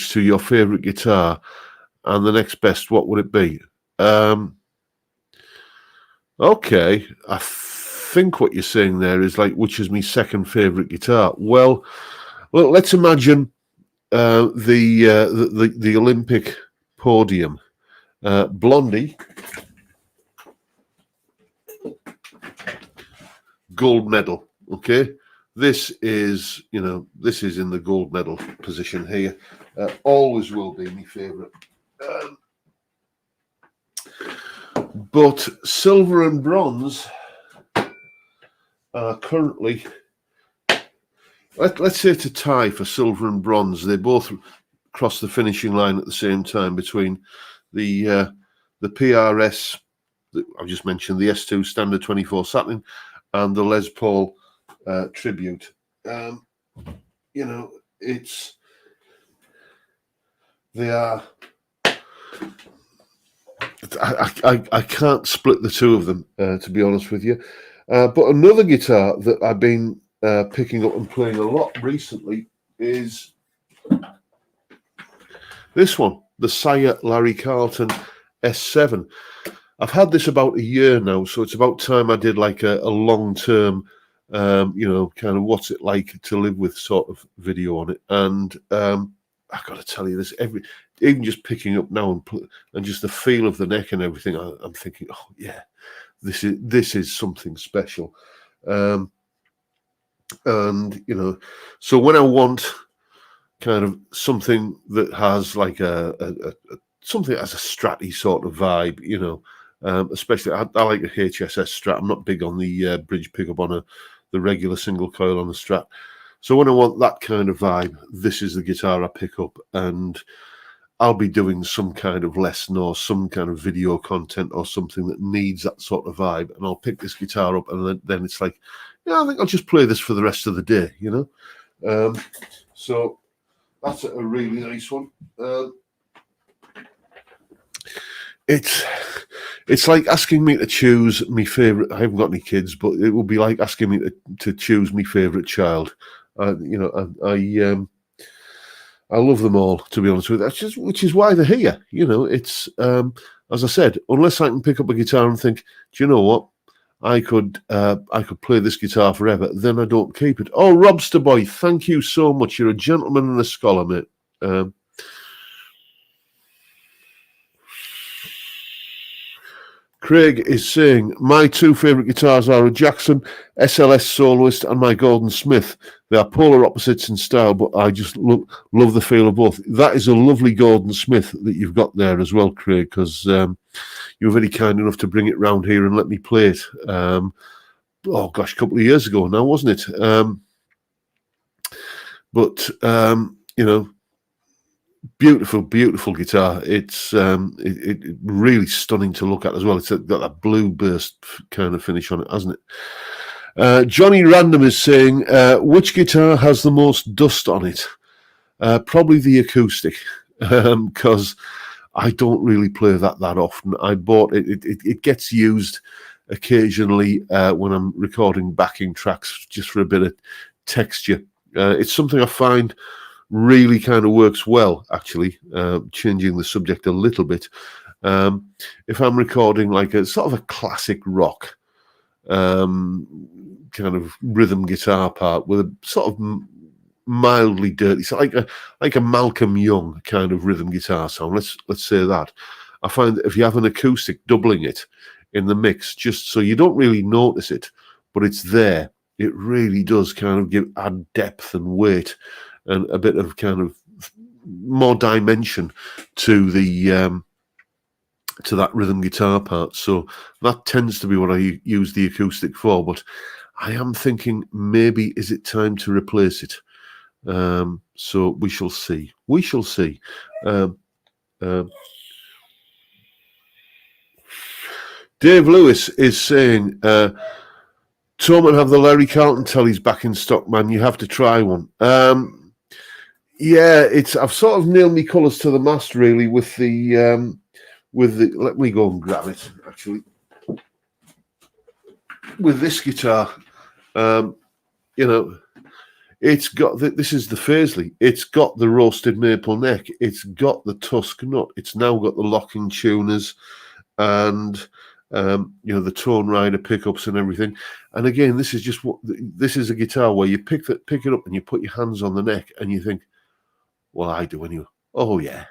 to your favorite guitar and the next best, what would it be? Okay, I think what you're saying there is like, which is my second favorite guitar. Well, let's imagine the Olympic podium. Blondie, gold medal. Okay, this is, you know, this is in the gold medal position here. Always will be my favorite. But silver and bronze are currently, let's say it's a tie for silver and bronze. They both cross the finishing line at the same time between the PRS that I've just mentioned, the S2 standard 24 satin, and the Les Paul tribute. You know, they are. I can't split the two of them, to be honest with you. But another guitar that I've been picking up and playing a lot recently is this one, the Sire Larry Carlton S7. I've had this about a year now, so it's about time I did like a long-term, you know, kind of what's it like to live with sort of video on it. And I've got to tell you this, even just picking up now and just the feel of the neck and everything, I'm thinking, oh yeah, this is something special. And you know, so when I want kind of something that has like something that has a Stratty sort of vibe, you know, especially I like a HSS Strat. I'm not big on the bridge pickup on the regular single coil on the Strat. So when I want that kind of vibe, this is the guitar I pick up, and I'll be doing some kind of lesson or some kind of video content or something that needs that sort of vibe, and I'll pick this guitar up, and then it's like, yeah, I think I'll just play this for the rest of the day, you know. So that's a really nice one. It's like asking me to choose my favorite. I haven't got any kids, but it would be like asking me to choose my favorite child. You know, I love them all, to be honest with you. That's just, which is why they're here. You know, it's as I said, unless I can pick up a guitar and think, do you know what, I could play this guitar forever, then I don't keep it. Oh, Robster Boy, thank you so much. You're a gentleman and a scholar, mate. Craig is saying, my two favourite guitars are a Jackson SLS Soloist and my Gordon Smith. They are polar opposites in style, but I just love the feel of both. That is a lovely Gordon Smith that you've got there as well, Craig, because you were very kind enough to bring it round here and let me play it. Oh, gosh, a couple of years ago now, wasn't it? But you know, beautiful, beautiful guitar. It's it really stunning to look at as well. It's got that blue burst kind of finish on it, hasn't it? Johnny Random is saying, which guitar has the most dust on it? Probably the acoustic, because I don't really play that often. I bought it. It gets used occasionally when I'm recording backing tracks, just for a bit of texture. It's something I find really kind of works well, actually, changing the subject a little bit. If I'm recording like a sort of a classic rock kind of rhythm guitar part with a sort of mildly dirty, so like a Malcolm Young kind of rhythm guitar sound. Let's say that. I find that if you have an acoustic doubling it in the mix, just so you don't really notice it, but it's there, it really does kind of add depth and weight and a bit of kind of more dimension to the to that rhythm guitar part. So that tends to be what I use the acoustic for. But I am thinking, maybe is it time to replace it? So we shall see. We shall see. Dave Lewis is saying, Torment have the Larry Carlton tellies back in stock, man. You have to try one. Yeah, I've sort of nailed my colours to the mast, really, with the let me go and grab it, actually. With this guitar, you know, it's got this is the Paisley. It's got the roasted maple neck. It's got the tusk nut. It's now got the locking tuners and you know, the tone rider pickups and everything. And again, this is a guitar where you pick it up and you put your hands on the neck and you think, well, I do anyway. Oh yeah,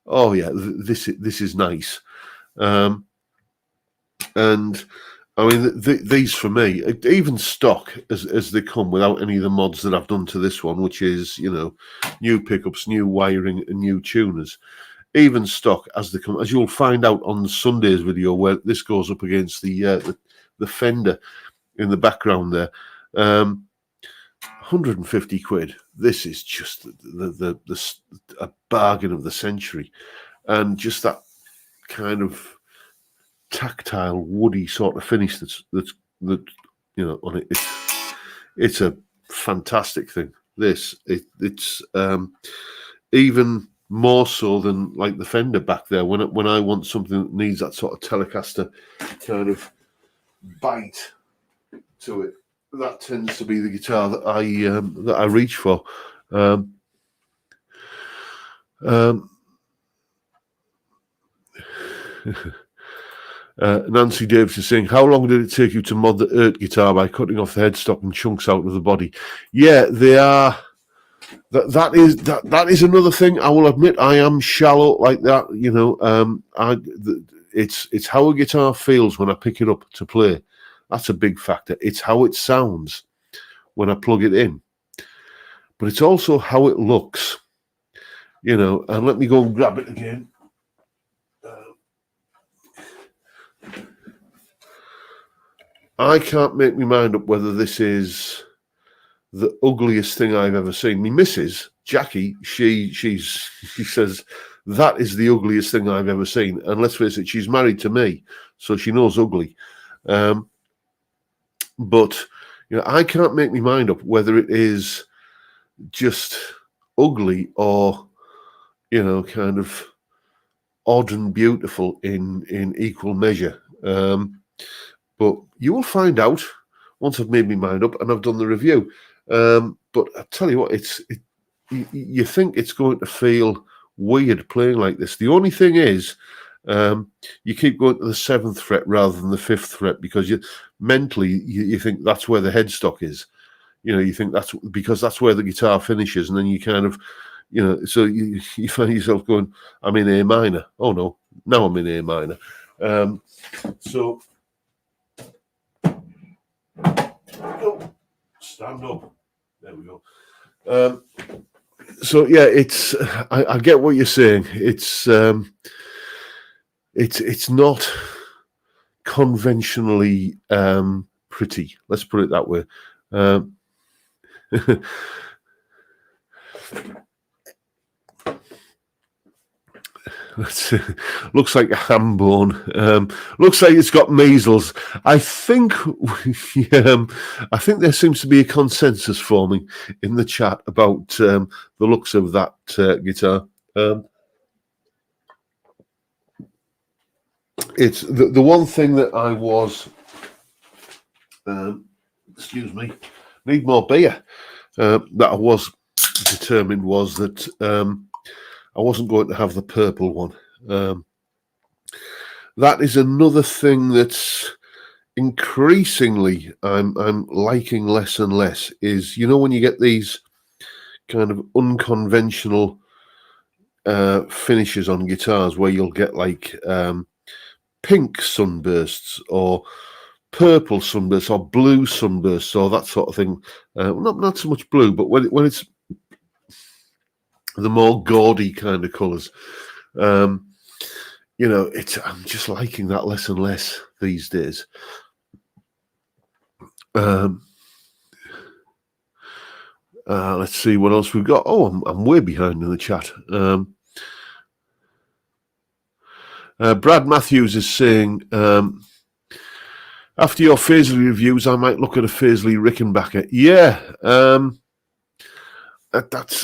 this is nice. And I mean, these for me, even stock as they come, without any of the mods that I've done to this one, which is, you know, new pickups, new wiring, and new tuners. Even stock as they come, as you'll find out on Sunday's video, where this goes up against the Fender in the background there. 150 quid. This is just a bargain of the century, and just that kind of tactile, woody sort of finish that you know on it. It's a fantastic thing. It's even more so than like the Fender back there. When I want something that needs that sort of Telecaster kind of bite to it, that tends to be the guitar that I reach for. Nancy Davis is saying, how long did it take you to mod the Earth guitar by cutting off the headstock and chunks out of the body? Yeah, they are. That is another thing. I will admit, I am shallow like that. You know, it's how a guitar feels when I pick it up to play. That's a big factor. It's how it sounds when I plug it in, but it's also how it looks. You know, and let me go and grab it again. I can't make my mind up whether this is the ugliest thing I've ever seen. My missus, Jackie, she says that is the ugliest thing I've ever seen. And let's face it, she's married to me, so she knows ugly. But you know, I can't make my mind up whether it is just ugly or, you know, kind of odd and beautiful in equal measure. But you will find out once I've made my mind up and I've done the review. But I tell you what, you think it's going to feel weird playing like this. The only thing is, you keep going to the 7th fret rather than the 5th fret because mentally you think that's where the headstock is. You know, you think that's because that's where the guitar finishes, and then you kind of, you know, so you find yourself going, I'm in A minor. Oh no, now I'm in A minor. So. Oh, stand up. There we go. So yeah, I get what you're saying. It's not conventionally pretty. Let's put it that way. Looks like a ham bone. Looks like it's got measles. I think there seems to be a consensus forming in the chat about the looks of that guitar. it's the one thing that I was, excuse me, need more beer, that I was determined was that I wasn't going to have the purple one. That is another thing that's increasingly I'm liking less and less, is, you know, when you get these kind of unconventional finishes on guitars where you'll get like pink sunbursts or purple sunbursts or blue sunbursts or that sort of thing. Not so much blue, but when it's the more gaudy kind of colours, you know, I'm just liking that less and less these days. Let's see what else we've got. Oh, I'm way behind in the chat. Brad Matthews is saying, after your Faisley reviews, I might look at a Faisley Rickenbacker. Yeah,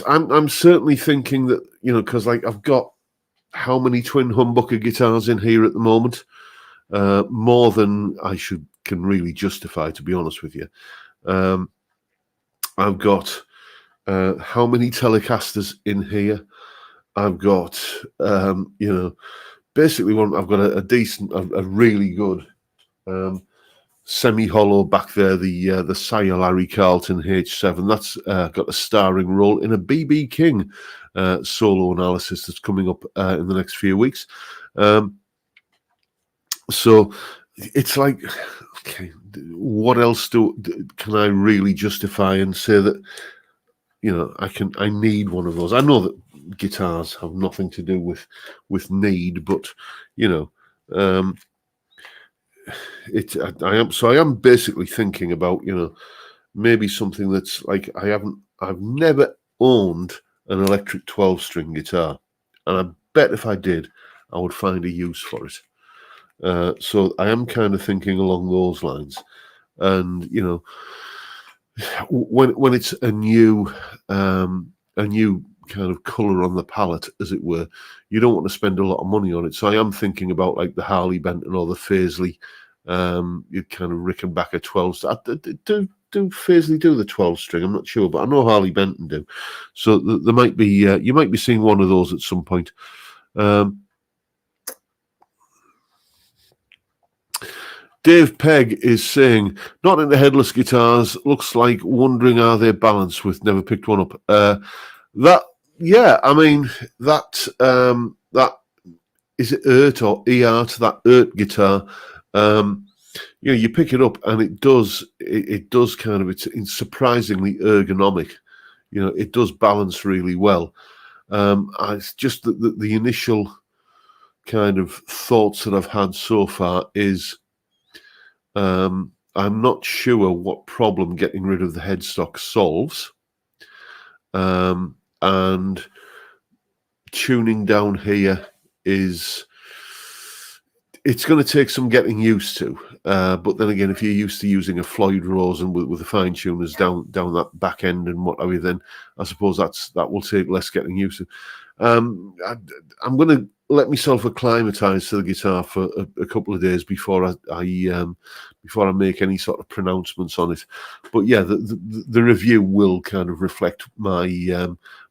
I'm certainly thinking that, you know, because like I've got how many twin humbucker guitars in here at the moment? More than I can really justify, to be honest with you. I've got how many Telecasters in here? I've got, you know, basically I've got a decent, a really good semi-hollow back there, the Sire Larry Carlton H7. That's got a starring role in a BB King solo analysis that's coming up in the next few weeks. So it's like, okay, what else can I really justify and say that, you know, I need one of those? I know that guitars have nothing to do with need, but, you know, I am basically thinking about, you know, maybe something that's like, I've never owned an electric 12-string guitar, and I bet if I did, I would find a use for it. So I am kind of thinking along those lines, and, you know, when it's a new kind of color on the palette, as it were, you don't want to spend a lot of money on it. So I am thinking about like the Harley Benton or the Faisley, you kind of Rickenbacker 12. Do Faisley do the 12-string? I'm not sure, but I know Harley Benton do. So there might be you might be seeing one of those at some point. Dave Pegg is saying, not into headless guitars, looks like wondering are they balanced with never picked one up. Yeah, I mean, that is it ERT or EART, that ERT guitar, you know, you pick it up and it does kind of, it's surprisingly ergonomic. You know, it does balance really well. It's just that the initial kind of thoughts that I've had so far is, I'm not sure what problem getting rid of the headstock solves. And tuning down here it's going to take some getting used to. But then again, if you're used to using a Floyd Rose and with the fine tuners down that back end and what have you, then I suppose that will take less getting used to. I'm going to let myself acclimatise to the guitar for a couple of days before I make any sort of pronouncements on it. But yeah, the review will kind of reflect my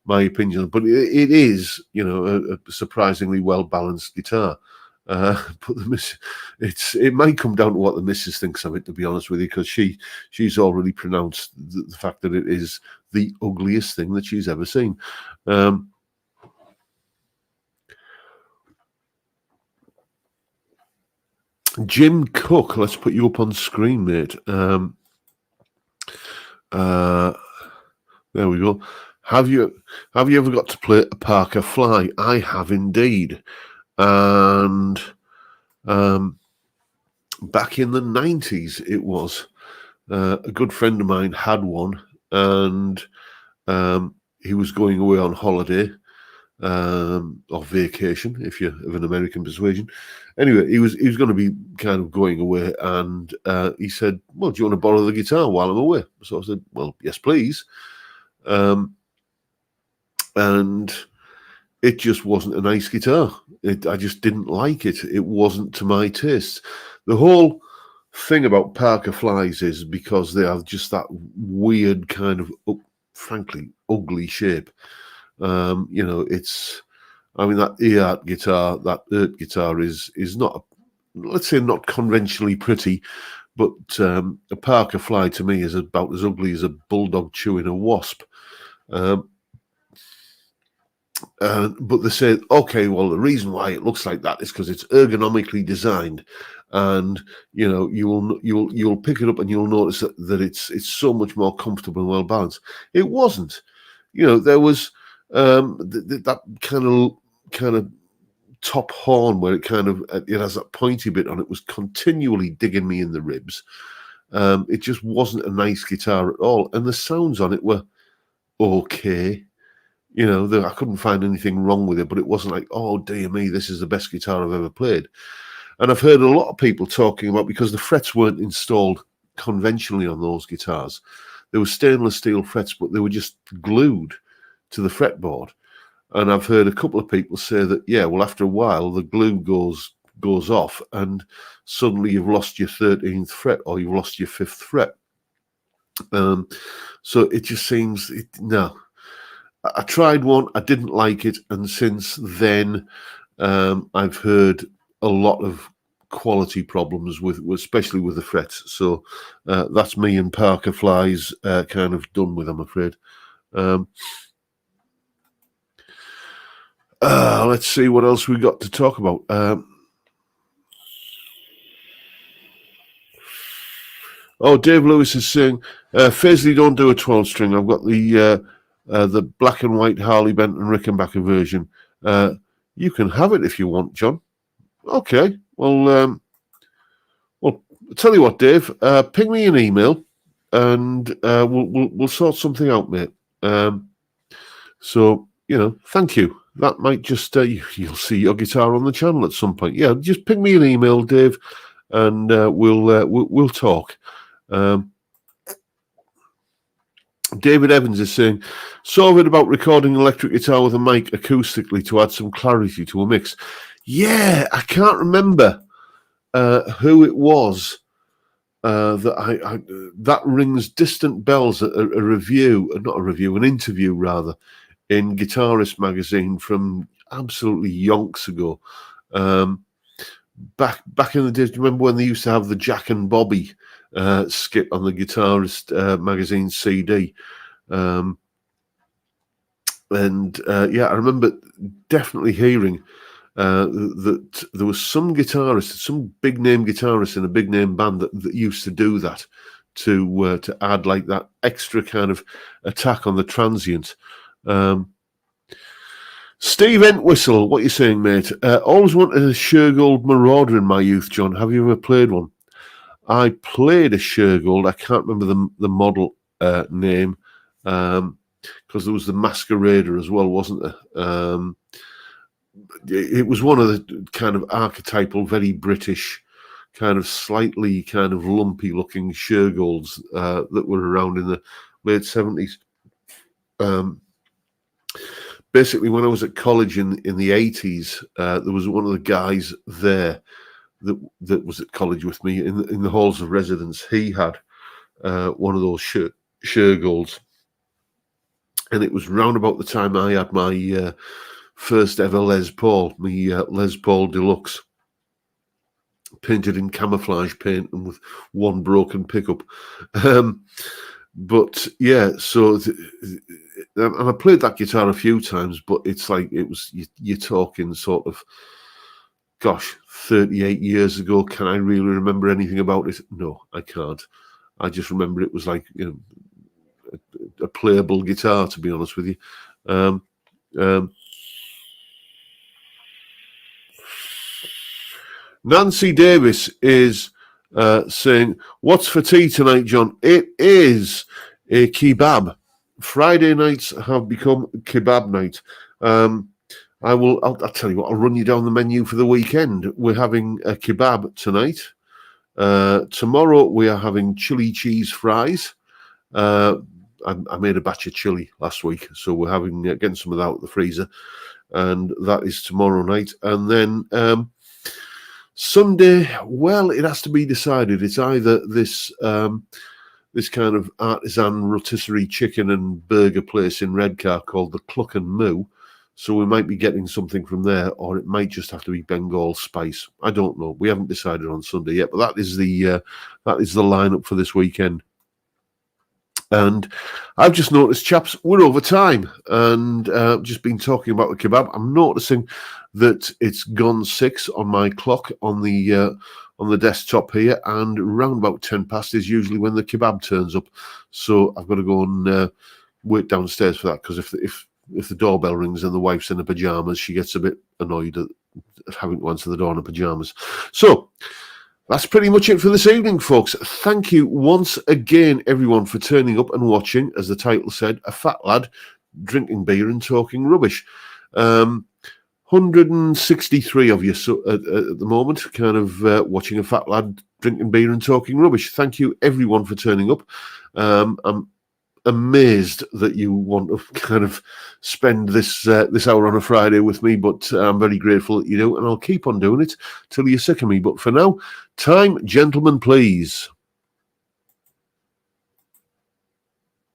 opinion. But it is, you know, a surprisingly well balanced guitar. But it might come down to what the missus thinks of it, to be honest with you, because she's already pronounced the fact that it is the ugliest thing that she's ever seen. Jim Cook, let's put you up on screen, mate. There we go. Have you ever got to play a Parker Fly? I have indeed. And back in the 90s, it was a good friend of mine had one, and he was going away on holiday or vacation, if you're of an American persuasion. Anyway, he was going to be kind of going away, and he said, "Well, do you want to borrow the guitar while I'm away?" So I said, "Well, yes, please." And it just wasn't a nice guitar. I just didn't like it. It wasn't to my taste. The whole thing about Parker flies is because they have just that weird kind of, frankly, ugly shape. It's, I mean, that ear guitar, that Earth guitar is not, let's say, not conventionally pretty, but a Parker fly to me is about as ugly as a bulldog chewing a wasp. But they say, okay, well, the reason why it looks like that is because it's ergonomically designed, and you'll pick it up and you'll notice that it's so much more comfortable and well balanced. It wasn't. There was that kind of top horn where it has that pointy bit on it was continually digging me in the ribs. It just wasn't a nice guitar at all, and the sounds on it were okay. I couldn't find anything wrong with it, but it wasn't like, oh dear me, this is the best guitar I've ever played. And I've heard a lot of people talking about, because the frets weren't installed conventionally on those guitars, they were stainless steel frets, but they were just glued to the fretboard. And I've heard a couple of people say that, yeah, well, after a while, the glue goes off, and suddenly you've lost your 13th fret or you've lost your 5th fret. So it just seems, no. I tried one, I didn't like it, and since then I've heard a lot of quality problems especially with the frets. So that's me and Parker flies kind of done with, I'm afraid. Let's see what else we got to talk about. Dave Lewis is saying, Faisley, don't do a 12 string. I've got the black and white Harley Benton Rickenbacker version. You can have it if you want, John. Okay. Well, I'll tell you what, Dave. Ping me an email, and we'll sort something out, mate. So thank you. That might just you'll see your guitar on the channel at some point. Yeah, just ping me an email, Dave, and we'll talk. David Evans is saying, saw it about recording electric guitar with a mic acoustically to add some clarity to a mix. Yeah, I can't remember who it was that rings distant bells. An interview rather, in Guitarist magazine from absolutely yonks ago. Back in the days, do you remember when they used to have the Jack and Bobby skit on the Guitarist magazine CD? I remember definitely hearing that there was some big name guitarist in a big name band that used to do that to add like that extra kind of attack on the transient. Steve Entwistle, what are you saying, mate? Always wanted a Shergold Marauder in my youth, John. Have you ever played one? I played a Shergold. I can't remember the model name, because there was the Masquerader as well, wasn't there? It was one of the kind of archetypal, very British, kind of slightly kind of lumpy looking Shergolds that were around in the late 70s. Basically, when I was at college in the 80s, there was one of the guys there that was at college with me in the halls of residence. He had one of those Shergolds, and it was round about the time I had my first ever Les Paul, Les Paul Deluxe, painted in camouflage paint and with one broken pickup. But yeah, so and I played that guitar a few times, but it's like you're talking sort of, gosh, 38 years ago. Can I really remember anything about it? No, I can't. I just remember it was like a playable guitar, to be honest with you. Nancy Davis is saying, what's for tea tonight, John? It is a kebab. Friday nights have become kebab night. I'll tell you what, I'll run you down the menu for the weekend. We're having a kebab tonight. Tomorrow we are having chili cheese fries. I made a batch of chili last week, so we're having getting some of that out of the freezer, and that is tomorrow night. And then Sunday, well, it has to be decided. It's either this this kind of artisan rotisserie chicken and burger place in Redcar called the Cluck and Moo. So we might be getting something from there, or it might just have to be Bengal spice. I don't know. We haven't decided on Sunday yet, but that is the lineup for this weekend. And I've just noticed, chaps, we're over time, and just been talking about the kebab. I'm noticing that it's gone 6 on my clock on the desktop here, and around about 10 past is usually when the kebab turns up. So I've got to go and wait downstairs for that, because if the doorbell rings and the wife's in her pajamas, she gets a bit annoyed at having to answer the door in her pajamas. So that's pretty much it for this evening, folks. Thank you once again, everyone, for turning up and watching. As the title said, a fat lad drinking beer and talking rubbish. 163 of you at the moment, kind of watching a fat lad drinking beer and talking rubbish. Thank you, everyone, for turning up. I'm amazed that you want to kind of spend this hour on a Friday with me, but I'm very grateful that you do, and I'll keep on doing it till you're sick of me. But for now, time, gentlemen, please.